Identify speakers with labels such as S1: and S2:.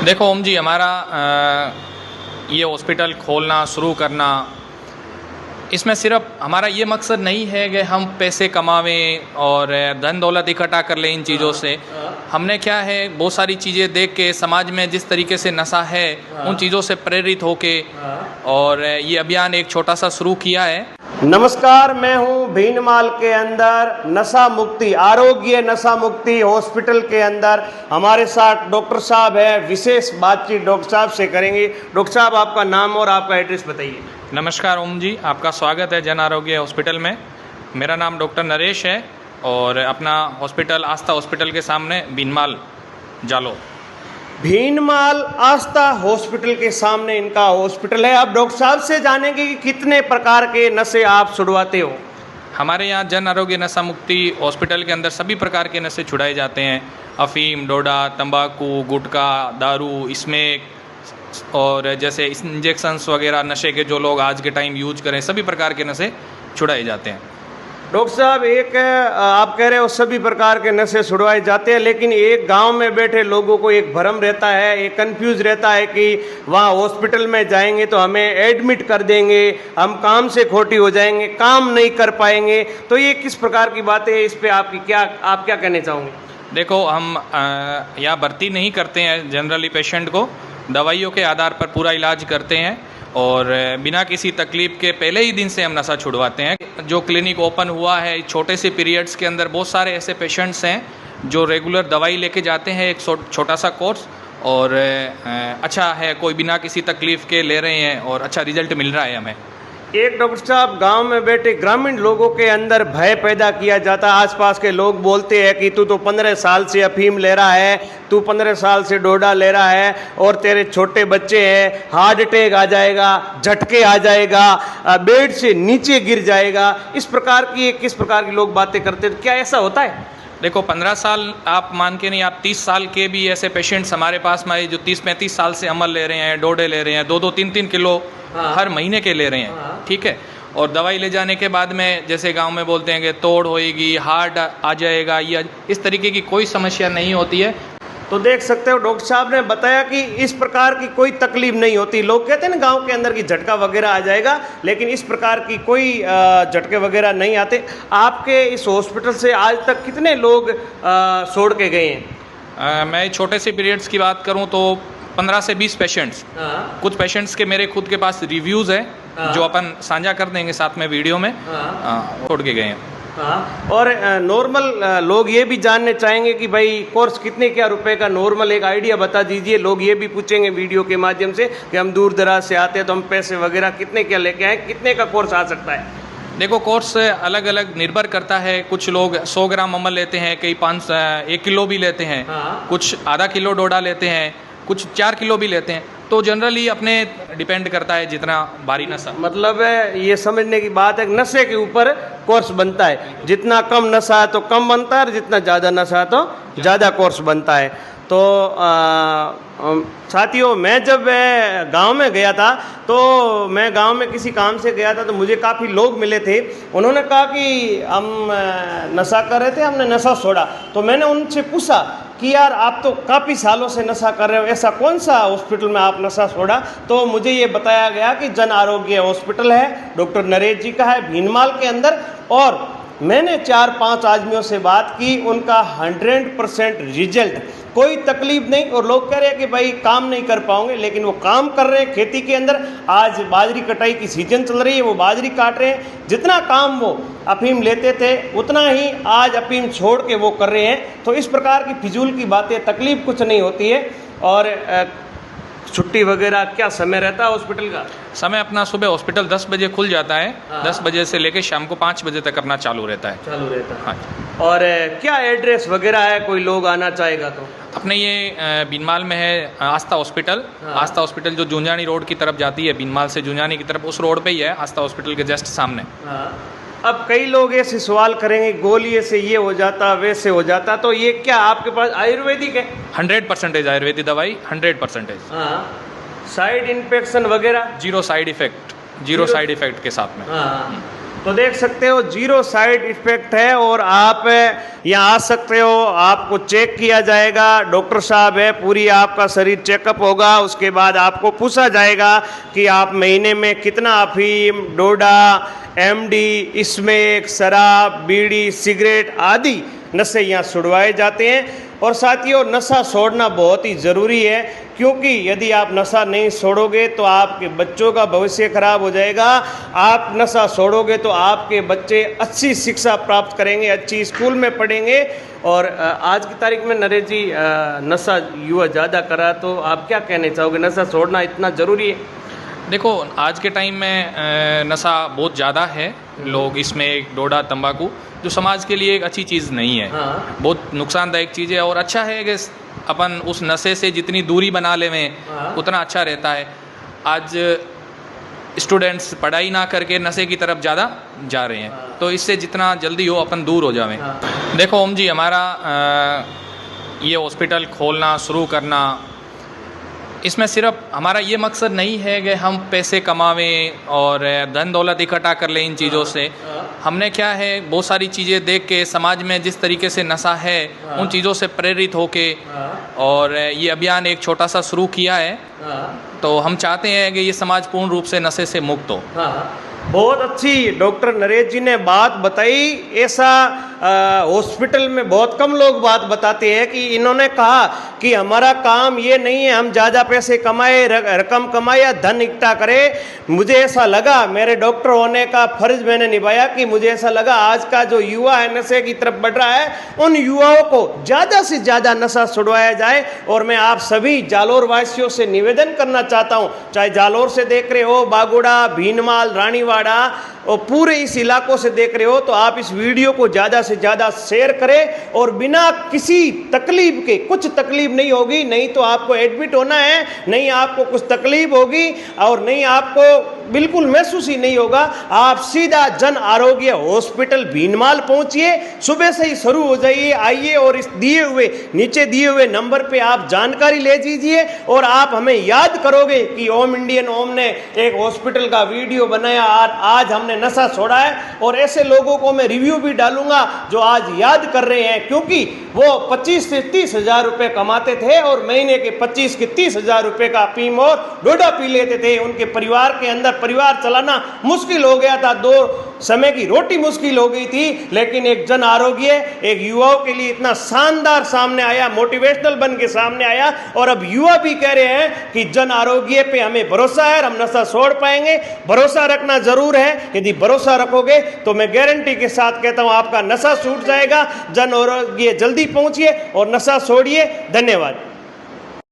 S1: देखो ओम जी, हमारा ये हॉस्पिटल खोलना शुरू करना, इसमें सिर्फ हमारा ये मकसद नहीं है कि हम पैसे कमावें और धन दौलत इकट्ठा कर लें इन चीज़ों से। हमने क्या है, बहुत सारी चीज़ें देख के समाज में जिस तरीके से नशा है उन चीज़ों से प्रेरित होके और ये अभियान एक छोटा सा शुरू किया है।
S2: नमस्कार, मैं हूं भीनमाल के अंदर नशा मुक्ति आरोग्य नशा मुक्ति हॉस्पिटल के अंदर। हमारे साथ डॉक्टर साहब है, विशेष बातचीत डॉक्टर साहब से करेंगे। डॉक्टर साहब, आपका नाम और आपका एड्रेस बताइए।
S1: नमस्कार ओम जी, आपका स्वागत है जन आरोग्य हॉस्पिटल में। मेरा नाम डॉक्टर नरेश है और अपना हॉस्पिटल आस्था हॉस्पिटल के सामने भीनमाल जालो।
S2: भीनमाल आस्था हॉस्पिटल के सामने इनका हॉस्पिटल है। अब डॉक्टर साहब से जानेंगे कि कितने प्रकार के नशे आप छुड़वाते हो।
S1: हमारे यहाँ जन आरोग्य नशा मुक्ति हॉस्पिटल के अंदर सभी प्रकार के नशे छुड़ाए जाते हैं। अफीम, डोडा, तंबाकू, गुटखा, दारू, स्मोक और जैसे इंजेक्शंस वगैरह नशे के जो लोग आज के टाइम यूज करें, सभी प्रकार के नशे छुड़ाए जाते हैं।
S2: डॉक्टर साहब, एक आप कह रहे हो सभी प्रकार के नशे छुड़वाए जाते हैं, लेकिन एक गांव में बैठे लोगों को एक भ्रम रहता है, एक कंफ्यूज रहता है कि वहाँ हॉस्पिटल में जाएंगे तो हमें एडमिट कर देंगे, हम काम से खोटी हो जाएंगे, काम नहीं कर पाएंगे। तो ये किस प्रकार की बात है, इस पे आप क्या कहने चाहोगे?
S1: देखो, हम यहाँ भर्ती नहीं करते हैं जनरली पेशेंट को, दवाइयों के आधार पर पूरा इलाज करते हैं और बिना किसी तकलीफ के पहले ही दिन से हम नशा छुड़वाते हैं। जो क्लिनिक ओपन हुआ है, छोटे से पीरियड्स के अंदर बहुत सारे ऐसे पेशेंट्स हैं जो रेगुलर दवाई लेके जाते हैं, एक छोटा सा कोर्स, और अच्छा है, कोई बिना किसी तकलीफ के ले रहे हैं और अच्छा रिजल्ट मिल रहा है हमें।
S2: एक डॉक्टर साहब, गांव में बैठे ग्रामीण लोगों के अंदर भय पैदा किया जाता है। आसपास के लोग बोलते हैं कि तू तो 15 साल से अफीम ले रहा है, तू 15 साल से डोडा ले रहा है और तेरे छोटे बच्चे हैं, हार्ट अटैक आ जाएगा, झटके आ जाएगा, बेड से नीचे गिर जाएगा। इस प्रकार की किस प्रकार की लोग बातें करते हैं, क्या ऐसा होता है?
S1: देखो, 15 साल आप मान के नहीं, आप 30 साल के भी ऐसे पेशेंट्स हमारे पास में आए जो 30-35 साल से अमल ले रहे हैं, डोडे ले रहे हैं, 2-2, 3-3 किलो हर महीने के ले रहे हैं, ठीक है। और दवाई ले जाने के बाद में जैसे गांव में बोलते हैं कि तोड़ होएगी, हार्ट आ जाएगा, या इस तरीके की कोई समस्या नहीं होती है।
S2: तो देख सकते हो, डॉक्टर साहब ने बताया कि इस प्रकार की कोई तकलीफ नहीं होती। लोग कहते हैं ना गांव के अंदर की झटका वगैरह आ जाएगा, लेकिन इस प्रकार की कोई झटके वगैरह नहीं आते। आपके इस हॉस्पिटल से आज तक कितने लोग छोड़ के गए हैं?
S1: मैं छोटे से पीरियड्स की बात करूं तो 15 से 20 पेशेंट्स। कुछ पेशेंट्स के मेरे खुद के पास रिव्यूज़ है जो अपन साझा कर देंगे साथ में वीडियो में, छोड़ के गए हैं।
S2: और नॉर्मल लोग ये भी जानने चाहेंगे कि भाई कोर्स कितने क्या रुपए का, नॉर्मल एक आइडिया बता दीजिए। लोग ये भी पूछेंगे वीडियो के माध्यम से कि हम दूर दराज से आते हैं तो हम पैसे वगैरह कितने क्या लेके आए, कितने का कोर्स आ सकता है?
S1: देखो, कोर्स अलग अलग निर्भर करता है। कुछ लोग 100 ग्राम अमल लेते हैं, कई 1 किलो भी लेते हैं, कुछ आधा किलो डोडा लेते हैं, कुछ 4 किलो भी लेते हैं। तो जनरली अपने डिपेंड करता है जितना भारी नशा।
S2: मतलब ये समझने की बात है, नशे के ऊपर कोर्स बनता है। जितना कम नशा है तो कम बनता है और जितना ज़्यादा नशा है तो ज़्यादा कोर्स बनता है। तो साथियों, मैं जब गांव में गया था तो मैं गांव में किसी काम से गया था तो मुझे काफ़ी लोग मिले थे। उन्होंने कहा कि हम नशा कर रहे थे, हमने नशा छोड़ा। तो मैंने उनसे पूछा कि यार, आप तो काफ़ी सालों से नशा कर रहे हो, ऐसा कौन सा हॉस्पिटल में आप नशा छोड़ा? तो मुझे ये बताया गया कि जन आरोग्य हॉस्पिटल है, डॉक्टर नरेश जी का है, भीनमाल के अंदर। और मैंने 4-5 आदमियों से बात की, उनका 100% रिजल्ट, कोई तकलीफ नहीं। और लोग कह रहे हैं कि भाई काम नहीं कर पाओगे, लेकिन वो काम कर रहे हैं खेती के अंदर। आज बाजरी कटाई की सीजन चल रही है, वो बाजरी काट रहे हैं। जितना काम वो अफीम लेते थे उतना ही आज अफीम छोड़ के वो कर रहे हैं। तो इस प्रकार की फिजूल की बातें, तकलीफ कुछ नहीं होती है। और छुट्टी वगैरह क्या समय रहता है हॉस्पिटल का?
S1: समय अपना सुबह हॉस्पिटल 10 बजे खुल जाता है, 10 बजे से लेके शाम को 5 बजे तक अपना चालू रहता है। हाँ।
S2: और क्या एड्रेस वगैरह है, कोई लोग आना चाहेगा तो?
S1: अपने ये भीनमाल में है आस्था हॉस्पिटल। आस्था हॉस्पिटल जो जुंजानी रोड की तरफ जाती है, भीनमाल से जुंजानी की तरफ, उस रोड पे ही है, आस्था हॉस्पिटल के जस्ट सामने।
S2: अब कई लोग ऐसे सवाल करेंगे, गोली से ये हो जाता, वैसे हो जाता, तो ये क्या आपके पास आयुर्वेदिक है?
S1: 100% आयुर्वेदिक दवाई, 100%।
S2: साइड इन्फेक्शन वगैरह?
S1: जीरो साइड इफेक्ट के साथ में।
S2: तो देख सकते हो 0 साइड इफेक्ट है और आप यहाँ आ सकते हो, आपको चेक किया जाएगा, डॉक्टर साहब है, पूरी आपका शरीर चेकअप होगा। उसके बाद आपको पूछा जाएगा कि आप महीने में कितना अफीम, डोडा, एमडी, स्मोक, शराब, बीड़ी, सिगरेट आदि नशे यहाँ छुड़वाए जाते हैं। और साथियों, नशा छोड़ना बहुत ही ज़रूरी है, क्योंकि यदि आप नशा नहीं छोड़ोगे तो आपके बच्चों का भविष्य खराब हो जाएगा। आप नशा छोड़ोगे तो आपके बच्चे अच्छी शिक्षा प्राप्त करेंगे, अच्छी स्कूल में पढ़ेंगे। और आज की तारीख में नरेश जी, नशा युवा ज़्यादा करा, तो आप क्या कहना चाहोगे, नशा छोड़ना इतना ज़रूरी है?
S1: देखो, आज के टाइम में नशा बहुत ज़्यादा है, लोग इसमें डोडा, तंबाकू, जो समाज के लिए एक अच्छी चीज़ नहीं है।
S2: हाँ।
S1: बहुत नुकसानदायक चीज़ है। और अच्छा है कि अपन उस नशे से जितनी दूरी बना लेवें,
S2: हाँ।
S1: उतना अच्छा रहता है। आज स्टूडेंट्स पढ़ाई ना करके नशे की तरफ ज़्यादा जा रहे हैं।
S2: हाँ।
S1: तो इससे जितना जल्दी हो अपन दूर हो जावें।
S2: हाँ।
S1: देखो ओम जी, हमारा ये हॉस्पिटल खोलना, शुरू करना, इसमें सिर्फ हमारा ये मकसद नहीं है कि हम पैसे कमावें और धन दौलत इकट्ठा कर लें इन चीज़ों से। हमने क्या है, बहुत सारी चीज़ें देख के समाज में जिस तरीके से नशा है, उन चीज़ों से प्रेरित होके और ये अभियान एक छोटा सा शुरू किया है। तो हम चाहते हैं कि ये समाज पूर्ण रूप से नशे से मुक्त हो।
S2: बहुत अच्छी डॉक्टर नरेश जी ने बात बताई। ऐसा हॉस्पिटल में बहुत कम लोग बात बताते हैं कि इन्होंने कहा कि हमारा काम ये नहीं है हम ज़्यादा पैसे कमाए, रकम कमाए या धन इकट्ठा करें। मुझे ऐसा लगा, मेरे डॉक्टर होने का फर्ज मैंने निभाया कि मुझे ऐसा लगा आज का जो युवा है नशे की तरफ बढ़ रहा है, उन युवाओं को ज़्यादा से ज़्यादा नशा छुड़वाया जाए। और मैं आप सभी जालोर वासियों से निवेदन करना चाहता हूँ, चाहे जालोर से देख रहे हो, बागोड़ा, भीनमाल, रानीवाड़ा और पूरे इस इलाकों से देख रहे हो, तो आप इस वीडियो को ज़्यादा से ज़्यादा शेयर करें। और बिना किसी तकलीफ के, कुछ तकलीफ नहीं होगी, नहीं तो आपको एडमिट होना है, नहीं आपको कुछ तकलीफ होगी और नहीं आपको बिल्कुल महसूस ही नहीं होगा। आप सीधा जन आरोग्य हॉस्पिटल भीनमाल पहुंचिए, सुबह से ही शुरू हो जाइए, आइए और इस नीचे दिए हुए नंबर पे आप जानकारी ले लीजिए। और आप हमें याद करोगे कि ओम इंडियन ओम ने एक हॉस्पिटल का वीडियो बनाया और आज हमने नशा छोड़ा है। और ऐसे लोगों को मैं रिव्यू भी डालूंगा जो आज याद कर रहे हैं, क्योंकि वो 25 से 30 हजार रुपये कमाते थे और महीने के 25 के 30 हजार रुपये का अफीम और डोडा पी लेते थे। उनके परिवार के अंदर परिवार चलाना मुश्किल हो गया था, 2 समय की रोटी मुश्किल हो गई थी। लेकिन एक जन आरोग्य एक युवाओं के लिए इतना शानदार सामने आया, मोटिवेशनल बन के सामने आया। और अब युवा भी कह रहे हैं कि जन आरोग्य पे हमें भरोसा है, हम नशा छोड़ पाएंगे। भरोसा रखना जरूर है, यदि भरोसा रखोगे तो मैं गारंटी के साथ कहता हूं आपका नशा छूट जाएगा। जन आरोग्य जल्दी पहुंचिए और नशा छोड़िए। धन्यवाद।